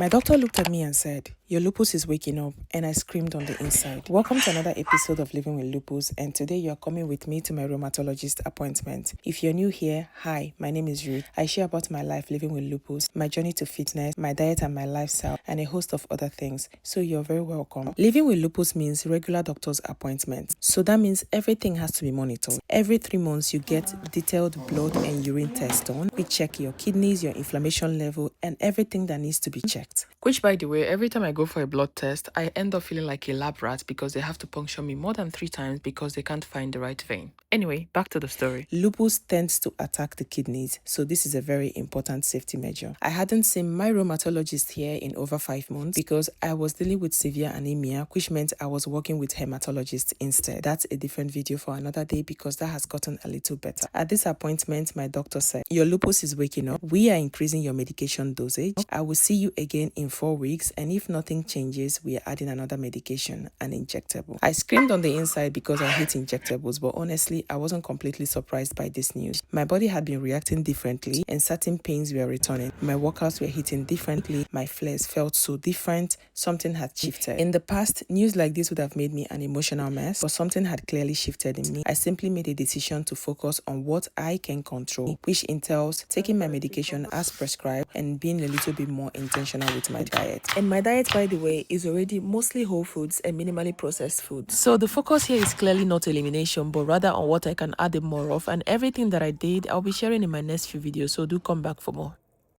My doctor looked at me and said, "Your lupus is waking up," and I screamed on the inside. Welcome to another episode of Living with Lupus, and today you are coming with me to my rheumatologist appointment. If you're new here, hi, my name is Ruth. I share about my life living with lupus, my journey to fitness, my diet and my lifestyle, and a host of other things, so you're very welcome. Living with lupus means regular doctor's appointments, so that means everything has to be monitored. Every 3 months, you get detailed blood and urine tests done. We check your kidneys, your inflammation level, and everything that needs to be checked. Which, by the way, every time I go for a blood test, I end up feeling like a lab rat because they have to puncture me more than 3 times because they can't find the right vein. Anyway, back to the story. Lupus tends to attack the kidneys, so this is a very important safety measure. I hadn't seen my rheumatologist here in over 5 months because I was dealing with severe anemia, which meant I was working with hematologists instead. That's a different video for another day because that has gotten a little better. At this appointment, my doctor said, "Your lupus is waking up. We are increasing your medication dosage. I will see you again in 4 weeks, and if nothing changes, we are adding another medication, an injectable." I screamed on the inside because I hate injectables, but honestly, I wasn't completely surprised by this news. My body had been reacting differently, and certain pains were returning. My workouts were hitting differently. My flares felt so different. Something had shifted. In the past, news like this would have made me an emotional mess, but something had clearly shifted in me. I simply made a decision to focus on what I can control, which entails taking my medication as prescribed and being a little bit more intentional with my diet. And my diet, by the way, is already mostly whole foods and minimally processed foods. So the focus here is clearly not elimination, but rather on what I can add more of, and everything that I did, I'll be sharing in my next few videos, so do come back for more.